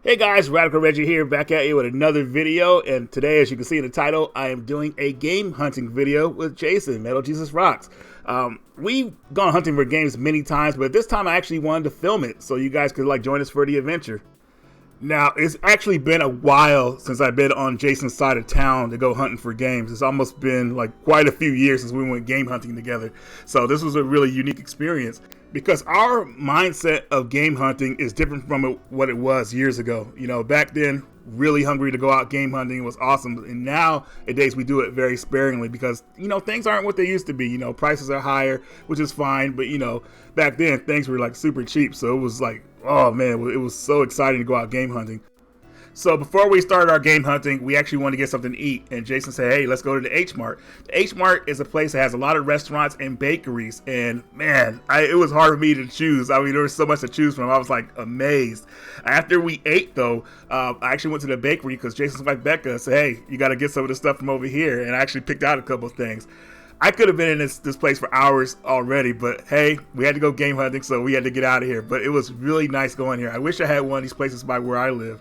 Hey guys, Radical Reggie here, back at you with another video, and today, as you can see in the title, I am doing a game hunting video with Jason, Metal Jesus Rocks. We've gone hunting for games many times, but this time I actually wanted to film it, so you guys could join us for the adventure. Now, it's actually been a while since I've been on Jason's side of town to go hunting for games. It's almost been quite a few years since we went game hunting together. So this was a really unique experience because our mindset of game hunting is different from what it was years ago. You know, back then, really hungry to go out game hunting was awesome. And nowadays we do it very sparingly because, things aren't what they used to be. Prices are higher, which is fine. But, back then things were super cheap. So it was oh man, it was so exciting to go out game hunting. So before we started our game hunting, we actually wanted to get something to eat. And Jason said, hey, let's go to the H Mart. The H Mart is a place that has a lot of restaurants and bakeries. And man, it was hard for me to choose. I mean, there was so much to choose from. I was amazed. After we ate though, I actually went to the bakery because Jason's wife Becca said, hey, you got to get some of the stuff from over here. And I actually picked out a couple of things. I could have been in this place for hours already, but hey, we had to go game hunting, so we had to get out of here. But it was really nice going here. I wish I had one of these places by where I live.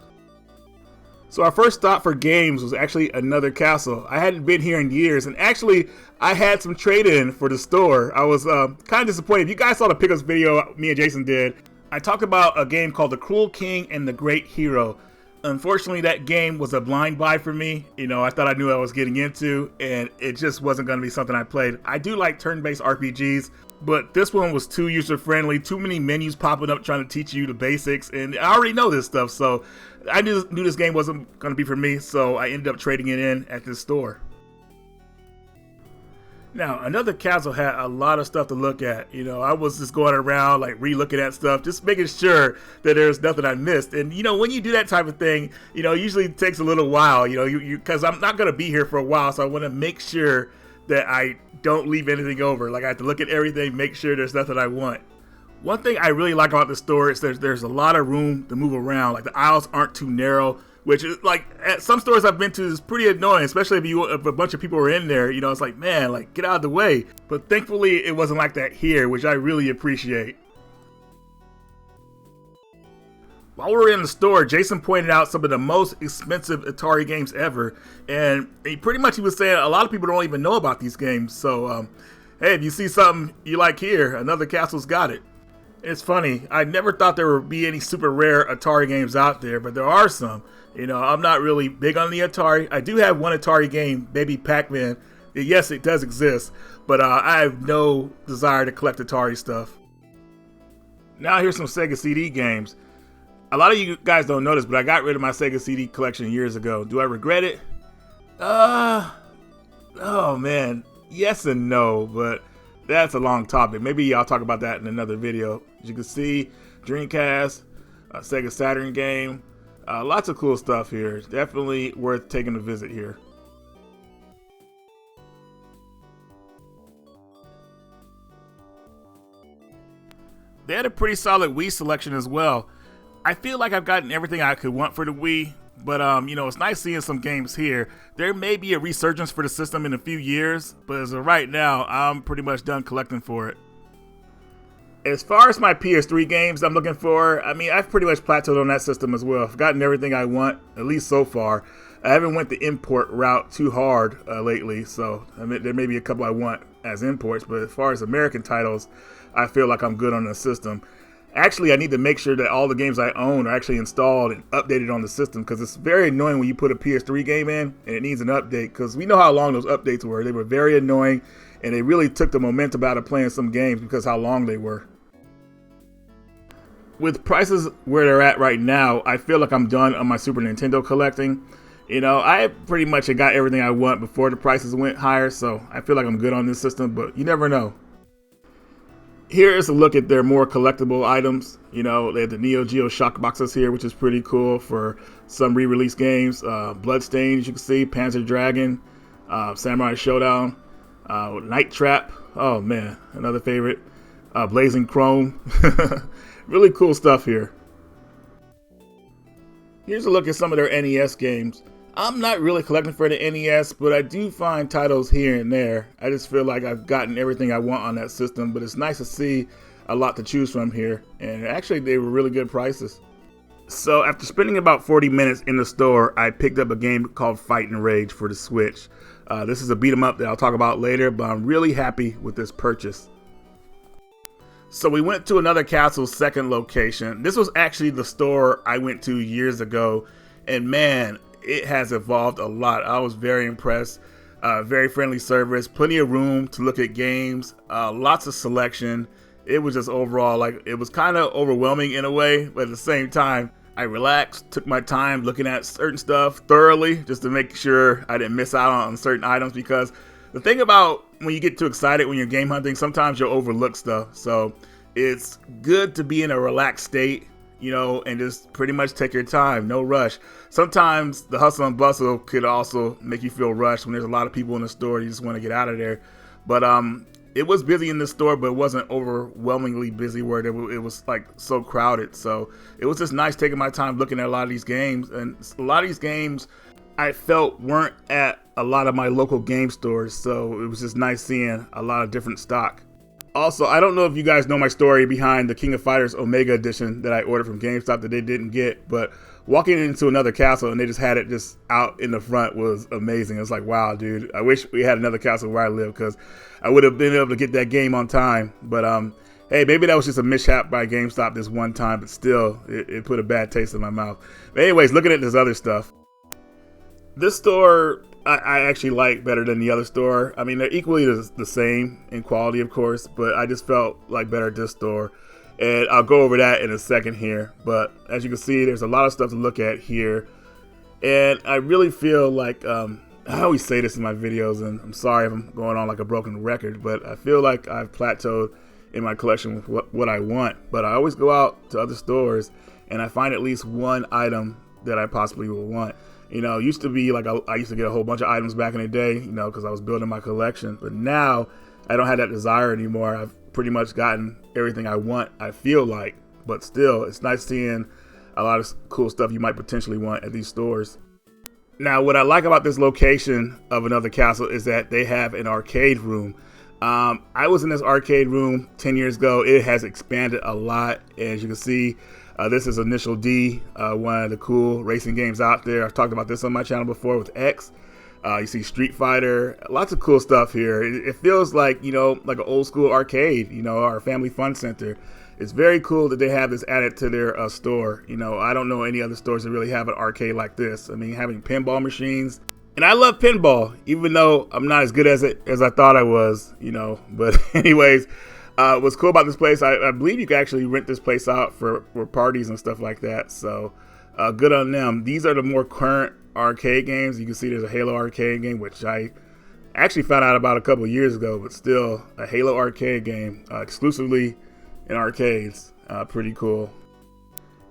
So our first stop for games was actually another castle. I hadn't been here in years, and actually, I had some trade-in for the store. I was kind of disappointed. If you guys saw the pickups video me and Jason did, I talked about a game called The Cruel King and the Great Hero. Unfortunately, that game was a blind buy for me. I thought I knew what I was getting into, and it just wasn't going to be something I played. I do like turn-based RPGs, but this one was too user-friendly, too many menus popping up trying to teach you the basics, and I already know this stuff, so I knew this game wasn't going to be for me, so I ended up trading it in at this store. Now, another castle had a lot of stuff to look at. I was just going around, re-looking at stuff, just making sure that there's nothing I missed. And, when you do that type of thing, usually it takes a little while, because I'm not going to be here for a while, so I want to make sure that I don't leave anything over. I have to look at everything, make sure there's nothing I want. One thing I really like about the store is there's a lot of room to move around. The aisles aren't too narrow, which is at some stores I've been to is pretty annoying, especially if a bunch of people are in there. It's man, get out of the way. But thankfully it wasn't like that here, which I really appreciate. While we were in the store, Jason pointed out some of the most expensive Atari games ever, and he was saying a lot of people don't even know about these games. So hey, if you see something you like here, another castle's got it. It's funny, I never thought there would be any super rare Atari games out there, but there are some. I'm not really big on the Atari. I do have one Atari game, Baby Pac-Man. Yes, it does exist, but I have no desire to collect Atari stuff. Now here's some Sega CD games. A lot of you guys don't know this, but I got rid of my Sega CD collection years ago. Do I regret it? Oh man, yes and no, but that's a long topic. Maybe I'll talk about that in another video. As you can see, Dreamcast, Sega Saturn game, lots of cool stuff here. Definitely worth taking a visit here. They had a pretty solid Wii selection as well. I feel like I've gotten everything I could want for the Wii, but it's nice seeing some games here. There may be a resurgence for the system in a few years, but as of right now, I'm pretty much done collecting for it. As far as my PS3 games I'm looking for, I've pretty much plateaued on that system as well. I've gotten everything I want, at least so far. I haven't went the import route too hard lately, so there may be a couple I want as imports, but as far as American titles, I feel like I'm good on the system. Actually, I need to make sure that all the games I own are actually installed and updated on the system, because it's very annoying when you put a PS3 game in and it needs an update, because we know how long those updates were. They were very annoying, and they really took the momentum out of playing some games because how long they were. With prices where they're at right now, I feel like I'm done on my Super Nintendo collecting. I pretty much got everything I want before the prices went higher, so I feel like I'm good on this system, but you never know. Here is a look at their more collectible items. They have the Neo Geo shock boxes here, which is pretty cool for some re-release games. Bloodstained, as you can see, Panzer Dragon, Samurai Showdown, Night Trap. Oh man, another favorite. Blazing Chrome. Really cool stuff here. Here's a look at some of their NES games. I'm not really collecting for the NES, but I do find titles here and there. I just feel like I've gotten everything I want on that system, but it's nice to see a lot to choose from here. And actually, they were really good prices. So after spending about 40 minutes in the store, I picked up a game called Fight and Rage for the Switch. This is a beat 'em up that I'll talk about later, but I'm really happy with this purchase. So we went to another castle's second location. This was actually the store I went to years ago, and man, it has evolved a lot. I was very impressed. Very friendly service, plenty of room to look at games, lots of selection. It was just overall, like, it was kind of overwhelming in a way, but at the same time, I relaxed, took my time looking at certain stuff thoroughly just to make sure I didn't miss out on certain items, because the thing about when you get too excited when you're game hunting, sometimes you'll overlook stuff. So it's good to be in a relaxed state, you know, and just pretty much take your time, no rush. Sometimes the hustle and bustle could also make you feel rushed when there's a lot of people in the store, you just want to get out of there. But it was busy in the store, but it wasn't overwhelmingly busy where it was like so crowded. So it was just nice taking my time looking at a lot of these games. And a lot of these games I felt weren't at a lot of my local game stores. So it was just nice seeing a lot of different stock. Also, I don't know if you guys know my story behind the King of Fighters Omega Edition that I ordered from GameStop that they didn't get, but walking into another castle and they just had it just out in the front was amazing. It's like, wow, dude, I wish we had another castle where I live, because I would have been able to get that game on time. But hey, maybe that was just a mishap by GameStop this one time, but still, it put a bad taste in my mouth. But anyways, looking at this other stuff, this store I actually like better than the other store. I mean, they're equally the same in quality, of course, but I just felt like better at this store. And I'll go over that in a second here. But as you can see, there's a lot of stuff to look at here. And I really feel like, I always say this in my videos, and I'm sorry if I'm going on like a broken record, but I feel like I've plateaued in my collection with what I want. But I always go out to other stores and I find at least one item that I possibly will want. You know, it used to be like I used to get a whole bunch of items back in the day, you know, because I was building my collection. But now I don't have that desire anymore. I've pretty much gotten everything I want, I feel like. But still, it's nice seeing a lot of cool stuff you might potentially want at these stores. Now, what I like about this location of another castle is that they have an arcade room. I was in this arcade room 10 years ago. It has expanded a lot. As you can see, this is Initial D, one of the cool racing games out there. I've talked about this on my channel before with X. You see Street Fighter, lots of cool stuff here. It feels like, you know, like an old school arcade, you know, our family fun center. It's very cool that they have this added to their store. You know, I don't know any other stores that really have an arcade like this. I mean, having pinball machines. And I love pinball, even though I'm not as good as it as I thought I was, you know. But anyways, what's cool about this place, I believe you can actually rent this place out for parties and stuff like that. So good on them. These are the more current arcade games. You can see there's a Halo arcade game, which I actually found out about a couple of years ago, but still a Halo arcade game exclusively in arcades. Pretty cool.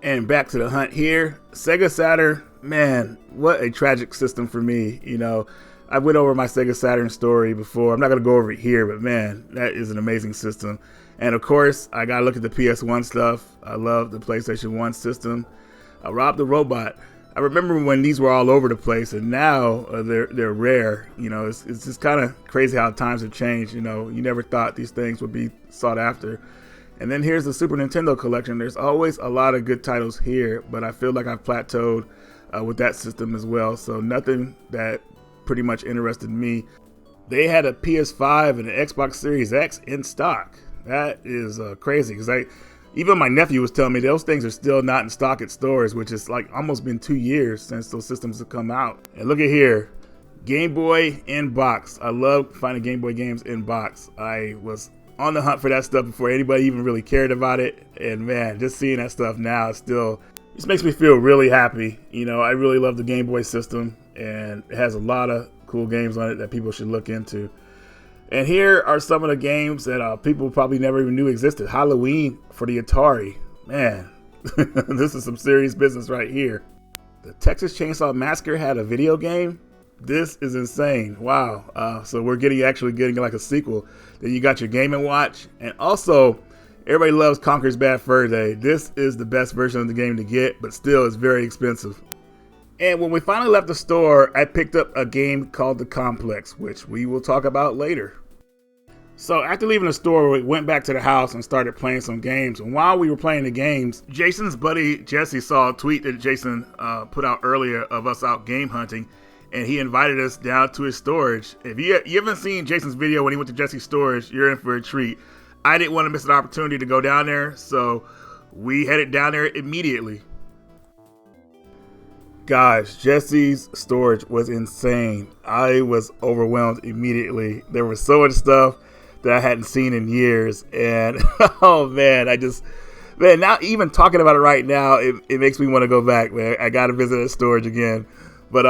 And back to the hunt here. Sega Saturn, man, what a tragic system for me. You know, I went over my Sega Saturn story before. I'm not going to go over it here, but man, that is an amazing system. And of course, I got to look at the PS1 stuff. I love the PlayStation 1 system. Rob the Robot. I remember when these were all over the place, and now they're rare. You know, it's just kind of crazy how times have changed. You know, you never thought these things would be sought after. And then here's the Super Nintendo collection. There's always a lot of good titles here, but I feel like I've plateaued with that system as well. So nothing that pretty much interested me. They had a PS5 and an Xbox Series X in stock. That is crazy, because even my nephew was telling me those things are still not in stock at stores, which is like almost been 2 years since those systems have come out. And look at here, Game Boy in box. I love finding Game Boy games in box. I was on the hunt for that stuff before anybody even really cared about it. And man, just seeing that stuff now still just makes me feel really happy. You know, I really love the Game Boy system, and it has a lot of cool games on it that people should look into. And here are some of the games that people probably never even knew existed. Halloween for the Atari. Man, this is some serious business right here. The Texas Chainsaw Massacre had a video game. This is insane. Wow. So we're actually getting like a sequel. Then you got your Game & Watch. And also, everybody loves Conker's Bad Fur Day. This is the best version of the game to get, but still it's very expensive. And when we finally left the store, I picked up a game called The Complex, which we will talk about later. So after leaving the store, we went back to the house and started playing some games. And while we were playing the games, Jason's buddy Jesse saw a tweet that Jason put out earlier of us out game hunting, and he invited us down to his storage. If you haven't seen Jason's video when he went to Jesse's storage, you're in for a treat. I didn't want to miss an opportunity to go down there, so we headed down there immediately. Guys, Jesse's storage was insane. I was overwhelmed immediately. There was so much stuff that I hadn't seen in years, and oh man, now even talking about it right now, it makes me want to go back, man. I gotta visit the storage again. But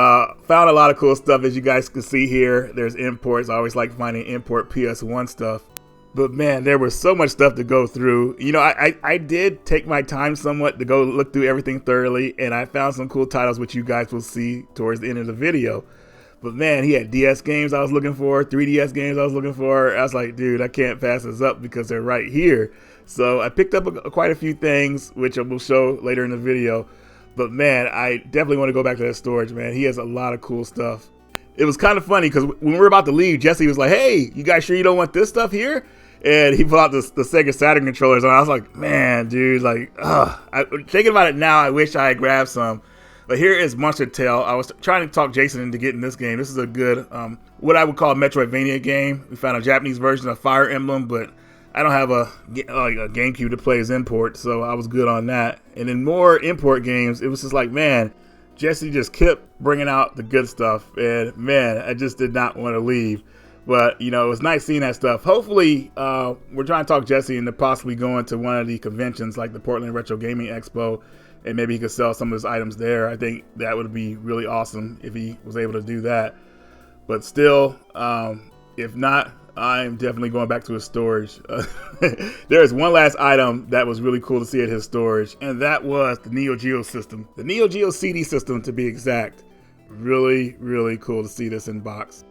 found a lot of cool stuff, as you guys can see here. There's imports. I always like finding import PS1 stuff. But man, there was so much stuff to go through. You know, I did take my time somewhat to go look through everything thoroughly, and I found some cool titles which you guys will see towards the end of the video. But man, he had DS games I was looking for, 3DS games I was looking for. I was like, dude, I can't pass this up because they're right here. So I picked up quite a few things, which I will show later in the video. But man, I definitely want to go back to that storage, man. He has a lot of cool stuff. It was kind of funny because when we were about to leave, Jesse was like, hey, you guys sure you don't want this stuff here? And he pulled out the Sega Saturn controllers, and I was like, man, dude, like, thinking about it now, I wish I had grabbed some. But here is Monster Tale. I was trying to talk Jason into getting this game. This is a good, what I would call a Metroidvania game. We found a Japanese version of Fire Emblem, but I don't have a GameCube to play as import, so I was good on that. And in more import games, it was just like, man, Jesse just kept bringing out the good stuff, and man, I just did not want to leave. But, you know, it was nice seeing that stuff. Hopefully, we're trying to talk Jesse into possibly going to one of the conventions like the Portland Retro Gaming Expo, and maybe he could sell some of his items there. I think that would be really awesome if he was able to do that. But still, if not, I'm definitely going back to his storage. There is one last item that was really cool to see at his storage, and that was the Neo Geo system. The Neo Geo CD system, to be exact. Really, really cool to see this in box.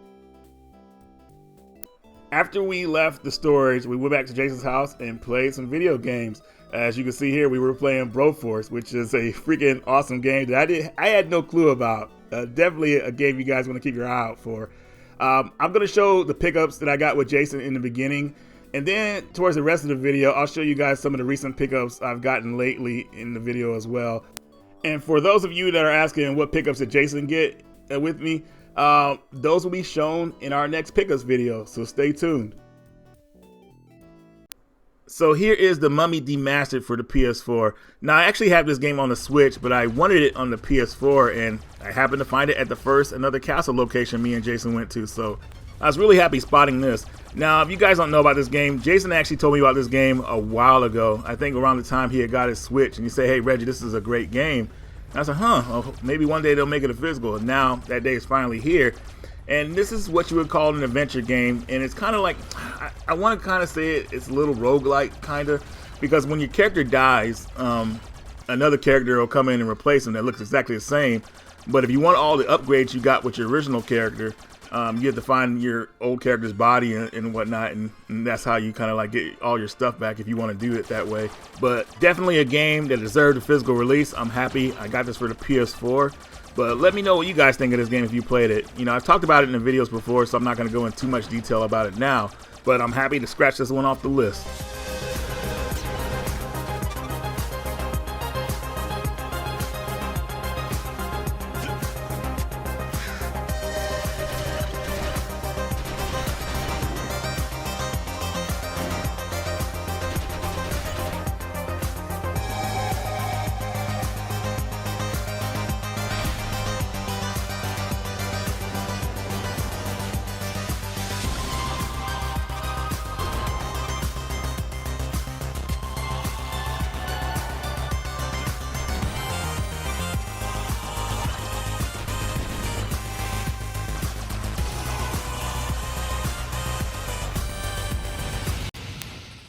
After we left the storage, we went back to Jason's house and played some video games. As you can see here, we were playing Broforce, which is a freaking awesome game that I had no clue about. Definitely a game you guys want to keep your eye out for. I'm going to show the pickups that I got with Jason in the beginning, and then towards the rest of the video, I'll show you guys some of the recent pickups I've gotten lately in the video as well. And for those of you that are asking what pickups did Jason get with me, those will be shown in our next pickups video, so stay tuned. So here is the Mummy Demastered for the PS4. Now I actually have this game on the Switch, but I wanted it on the PS4, and I happened to find it at the first Another Castle location me and Jason went to, so I was really happy spotting this. Now, if you guys don't know about this game, Jason actually told me about this game a while ago. I think around the time he had got his Switch, and he said, hey Reggie, this is a great game. And I said, well, maybe one day they'll make it a physical. And now that day is finally here. And this is what you would call an adventure game. And it's kind of like, I want to kind of say it's a little roguelike kind of. Because when your character dies, another character will come in and replace him that looks exactly the same. But if you want all the upgrades you got with your original character, you have to find your old character's body and whatnot, and that's how you kind of like get all your stuff back if you want to do it that way. But definitely a game that deserved a physical release. I'm happy I got this for the PS4. But let me know what you guys think of this game if you played it. You know, I've talked about it in the videos before, so I'm not going to go into too much detail about it now. But I'm happy to scratch this one off the list.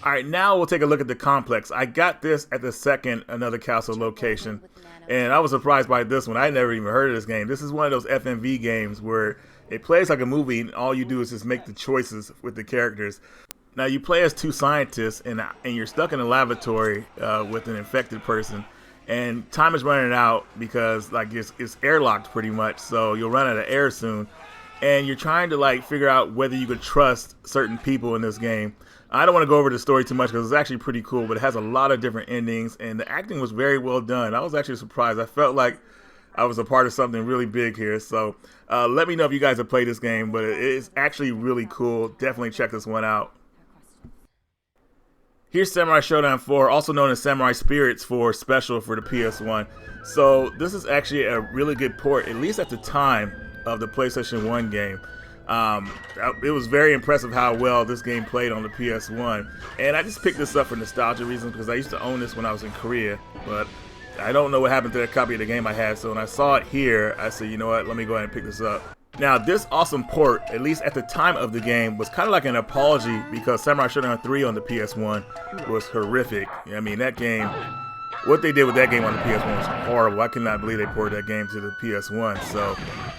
All right, now we'll take a look at the complex. I got this at the second Another Castle location, and I was surprised by this one. I never even heard of this game. This is one of those FMV games where it plays like a movie, and all you do is just make the choices with the characters. Now, you play as two scientists, and you're stuck in a laboratory with an infected person, and time is running out because like it's airlocked pretty much, so you'll run out of air soon. and you're trying to like figure out whether you could trust certain people in this game. I don't want to go over the story too much because it's actually pretty cool, but it has a lot of different endings, and the acting was very well done. I was actually surprised. I felt like I was a part of something really big here. So let me know if you guys have played this game, but it's actually really cool. Definitely check this one out. Here's Samurai Showdown 4, also known as Samurai Spirits 4 Special for the PS1. So this is actually a really good port, at least at the time of the PlayStation 1 game. It was very impressive how well this game played on the PS1. And I just picked this up for nostalgia reasons because I used to own this when I was in Korea. But I don't know what happened to that copy of the game I had. So when I saw it here, I said, you know what, let me go ahead and pick this up. Now, this awesome port, at least at the time of the game, was kind of like an apology because Samurai Showdown 3 on the PS1 was horrific. I mean, that game, what they did with that game on the PS1 was horrible. I cannot believe they ported that game to the PS1. So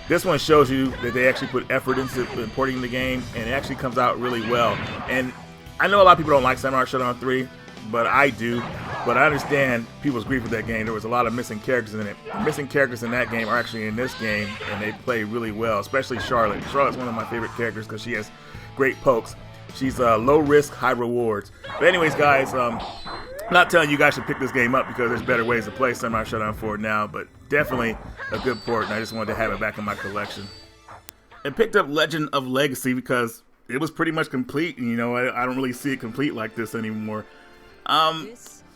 this one shows you that they actually put effort into importing the game, and it actually comes out really well. And I know a lot of people don't like Samurai Showdown 3, but I do. But I understand people's grief with that game. There was a lot of missing characters in it. The missing characters in that game are actually in this game, and they play really well, especially Charlotte. Charlotte's one of my favorite characters because she has great pokes. She's low risk, high rewards. But anyways, guys, I'm not telling you guys should pick this game up because there's better ways to play Samurai Showdown 4 now, but definitely a good port, and I just wanted to have it back in my collection. And picked up Legend of Legacy because it was pretty much complete, and, you know, I don't really see it complete like this anymore.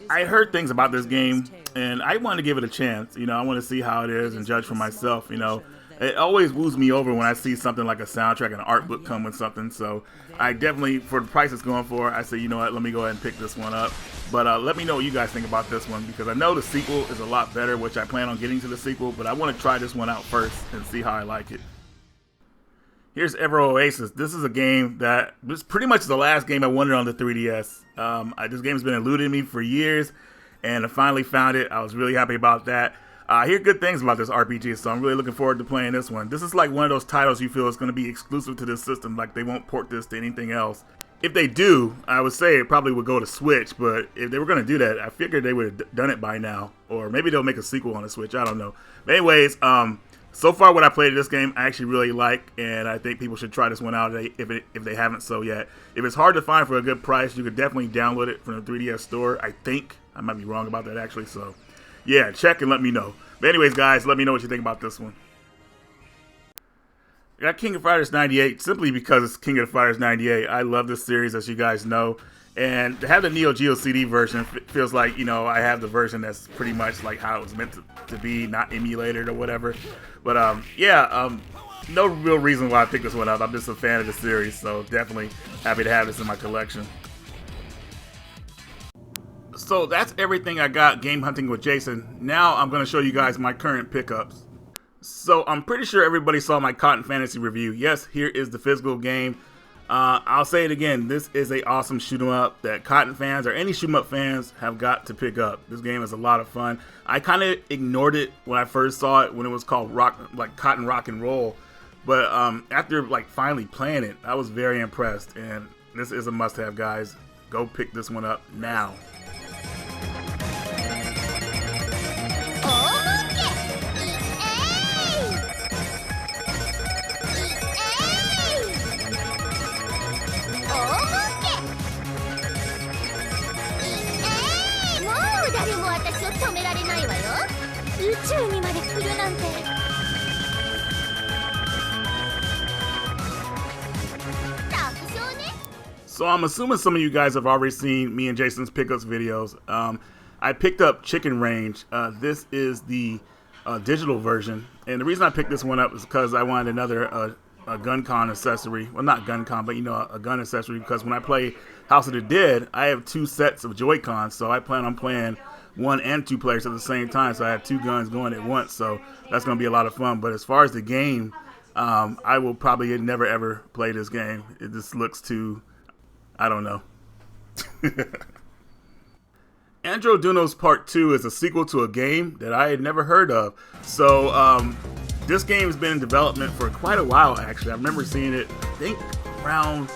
I heard things about this game, and I wanted to give it a chance. You know, I want to see how it is and judge for myself. You know, it always woos me over when I see something like a soundtrack and an art book come with something. So I definitely, for the price it's going for, I say, you know what, let me go ahead and pick this one up. But let me know what you guys think about this one, because I know the sequel is a lot better, which I plan on getting to the sequel, but I want to try this one out first and see how I like it. Here's Ever Oasis. This is a game that was pretty much the last game I wanted on the 3DS. This game's been eluding me for years, and I finally found it. I was really happy about that. I hear good things about this RPG, so I'm really looking forward to playing this one. This is like one of those titles you feel is going to be exclusive to this system, like they won't port this to anything else. If they do, I would say it probably would go to Switch, but if they were going to do that, I figured they would have done it by now. Or maybe they'll make a sequel on the Switch, I don't know. But anyways, so far what I played of this game, I actually really like, and I think people should try this one out if they haven't so yet. If it's hard to find for a good price, you could definitely download it from the 3DS store, I think. I might be wrong about that actually, so yeah, check and let me know. But anyways, guys, let me know what you think about this one. I got King of Fighters 98 simply because it's King of Fighters 98. I love this series, as you guys know. And to have the Neo Geo CD version feels like, you know, I have the version that's pretty much like how it was meant to be, not emulated or whatever. But no real reason why I picked this one up. I'm just a fan of the series, so definitely happy to have this in my collection. So that's everything I got game hunting with Jason. Now I'm going to show you guys my current pickups. So I'm pretty sure everybody saw my Cotton Fantasy review. Yes, here is the physical game. I'll say it again, this is a awesome shoot 'em up that Cotton fans or any shoot 'em up fans have got to pick up. This game is a lot of fun. I kind of ignored it when I first saw it when it was called Cotton Rock and Roll, but after like finally playing it, I was very impressed, and this is a must-have, guys. Go pick this one up now. So I'm assuming some of you guys have already seen me and Jason's pickups videos. I picked up Chicken Range. This is the digital version, and the reason I picked this one up is because I wanted another a GunCon accessory. Well, not GunCon, but you know, a gun accessory, because when I play House of the Dead, I have 2 sets of Joy-Cons, so I plan on playing 1 and 2 players at the same time, so I have 2 guns going at once, so that's going to be a lot of fun. But as far as the game, I will probably never ever play this game. It just looks too, I don't know. Untitled Part 2 is a sequel to a game that I had never heard of. So this game has been in development for quite a while, actually. I remember seeing it, I think around,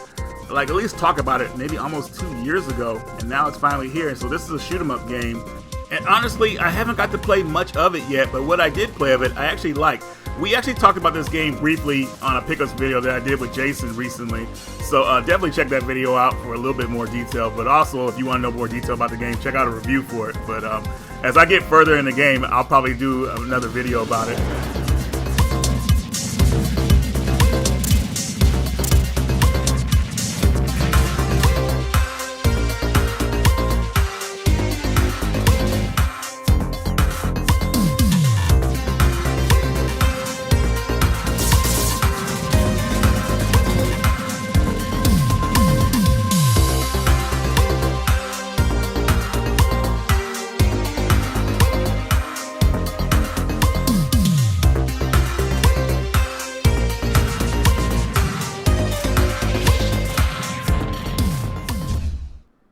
like, at least talk about it maybe almost 2 years ago, and now it's finally here. So this is a shoot 'em up game, and honestly, I haven't got to play much of it yet, but what I did play of it, I actually liked. We actually talked about this game briefly on a pickups video that I did with Jason recently, so definitely check that video out for a little bit more detail. But also, if you want to know more detail about the game, check out a review for it. But as I get further in the game, I'll probably do another video about it.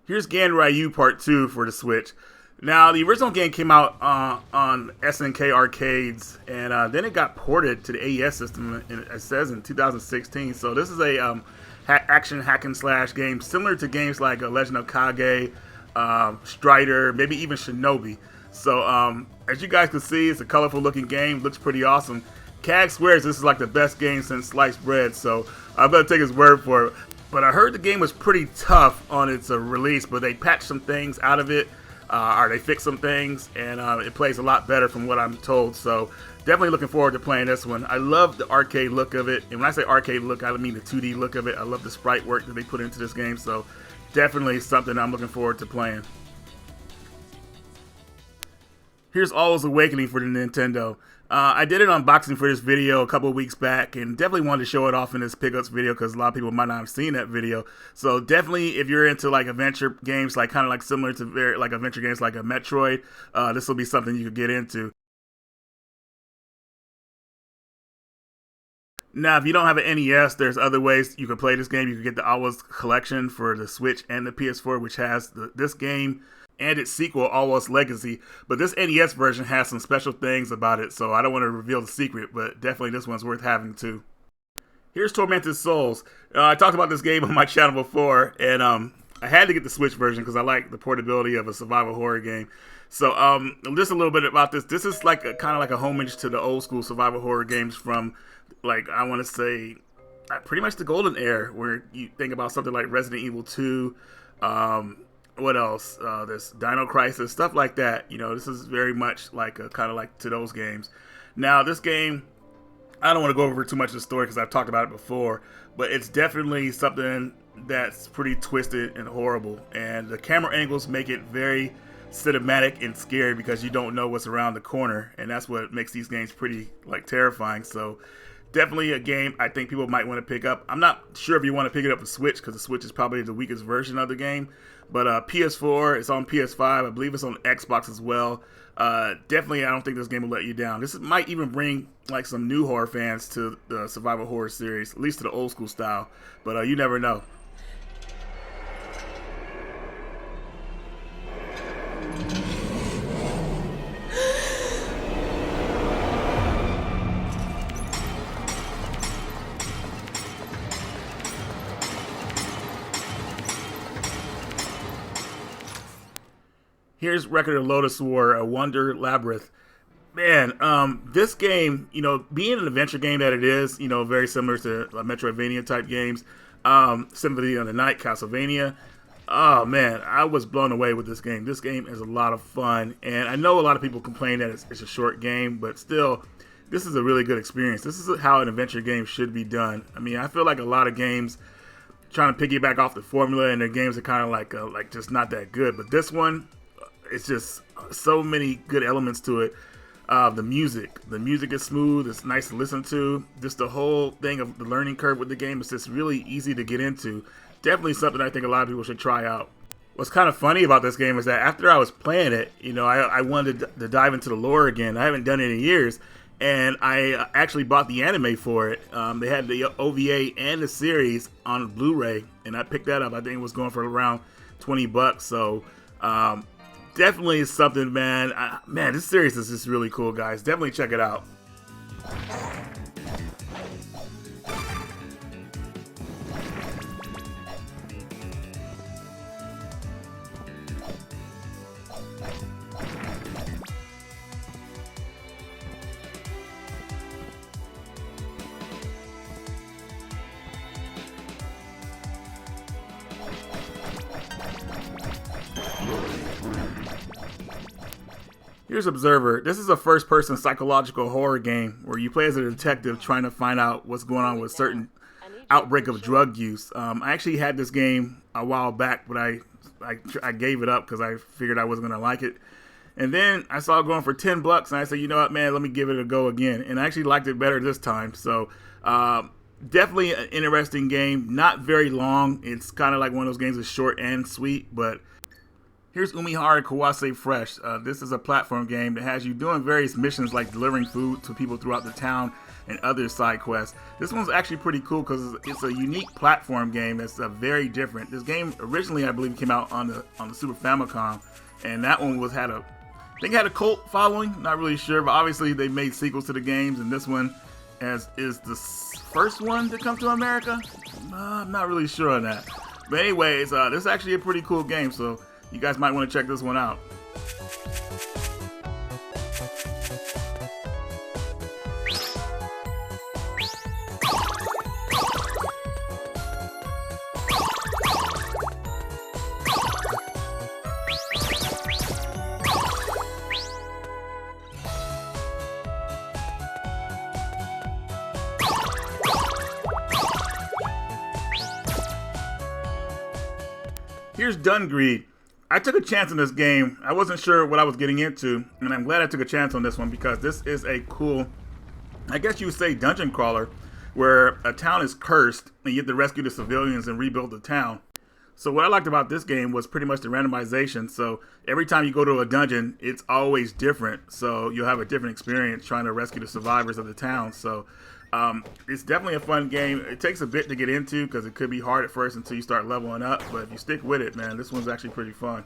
Here's Gan Ryu Part 2 for the Switch. Now, the original game came out on SNK arcades, and then it got ported to the AES system, it says, in 2016. So this is a action hack-and-slash game, similar to games like Legend of Kage, Strider, maybe even Shinobi. So as you guys can see, it's a colorful-looking game, looks pretty awesome. Cag swears this is like the best game since sliced bread, so I'm going to take his word for it. But I heard the game was pretty tough on its release, but they patched some things out of it, or they fixed some things, and it plays a lot better from what I'm told. So definitely looking forward to playing this one. I love the arcade look of it, and when I say arcade look, I don't mean the 2D look of it. I love the sprite work that they put into this game, so definitely something I'm looking forward to playing. Here's Alwa's Awakening for the Nintendo. I did an unboxing for this video a couple of weeks back, and definitely wanted to show it off in this pickups video because a lot of people might not have seen that video. So definitely, if you're into like adventure games, like kind of like similar to like adventure games like a Metroid, this will be something you could get into. Now, if you don't have an NES, there's other ways you can play this game. You can get the Alwa's Collection for the Switch and the PS4, which has this game and its sequel, Alwa's Legacy. But this NES version has some special things about it, so I don't want to reveal the secret, but definitely this one's worth having too. Here's Tormented Souls. I talked about this game on my channel before, and I had to get the Switch version because I like the portability of a survival horror game. So just a little bit about this. This is like kind of like a homage to the old school survival horror games from, like, I want to say, pretty much the golden era, where you think about something like Resident Evil 2, what else? There's Dino Crisis, stuff like that. You know, this is very much like kind of like to those games. Now, this game, I don't want to go over too much of the story because I've talked about it before, but it's definitely something that's pretty twisted and horrible. And the camera angles make it very cinematic and scary because you don't know what's around the corner, and that's what makes these games pretty like terrifying. So definitely a game I think people might want to pick up. I'm not sure if you want to pick it up for Switch because the Switch is probably the weakest version of the game. But PS4, it's on PS5. I believe it's on Xbox as well. Definitely, I don't think this game will let you down. This might even bring like some new horror fans to the survival horror series, at least to the old school style. But you never know. Here's Record of Lotus War, a Wonder Labyrinth. Man, this game, you know, being an adventure game that it is, you know, very similar to Metroidvania type games, Symphony of the Night, Castlevania. Oh man, I was blown away with this game. This game is a lot of fun, and I know a lot of people complain that it's a short game, but still, this is a really good experience. This is how an adventure game should be done. I mean, I feel like a lot of games trying to piggyback off the formula, and their games are kind of like just not that good. But this one, it's just so many good elements to it. The music is smooth. It's nice to listen to. Just the whole thing of the learning curve with the game is just really easy to get into. Definitely something I think a lot of people should try out. What's kind of funny about this game is that after I was playing it, you know, I wanted to dive into the lore again. I haven't done it in years, and I actually bought the anime for it. They had the OVA and the series on Blu-ray, and I picked that up. I think it was going for around $20. So definitely something, man. Man, this series is just really cool, guys. Definitely check it out. Here's Observer. This is a first-person psychological horror game where you play as a detective trying to find out what's going on with certain outbreak of drug use. I actually had this game a while back, but I gave it up because I figured I wasn't going to like it. And then I saw it going for $10, and I said, you know what, man, let me give it a go again. And I actually liked it better this time. So definitely an interesting game. Not very long. It's kind of like one of those games that's short and sweet, but here's Umihara Kawase Fresh. This is a platform game that has you doing various missions like delivering food to people throughout the town and other side quests. This one's actually pretty cool because it's a unique platform game that's very different. This game originally, I believe, came out on the Super Famicom, and that one had a cult following. Not really sure, but obviously they made sequels to the games, and this one is the first one to come to America. I'm not really sure on that. But anyways, this is actually a pretty cool game, so you guys might want to check this one out. Here's Dungreed. I took a chance on this game. I wasn't sure what I was getting into, and I'm glad I took a chance on this one because this is a cool, I guess you would say, dungeon crawler where a town is cursed and you have to rescue the civilians and rebuild the town. So what I liked about this game was pretty much the randomization. So every time you go to a dungeon, it's always different. So you'll have a different experience trying to rescue the survivors of the town. So it's definitely a fun game. It takes a bit to get into because it could be hard at first until you start leveling up. But if you stick with it, man, this one's actually pretty fun.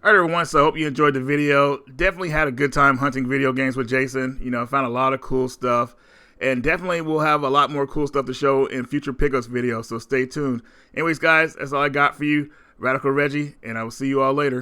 Alright everyone, so I hope you enjoyed the video. Definitely had a good time hunting video games with Jason. You know, found a lot of cool stuff. And definitely we'll have a lot more cool stuff to show in future pickups videos, so stay tuned. Anyways guys, that's all I got for you. Radical Reggie, and I will see you all later.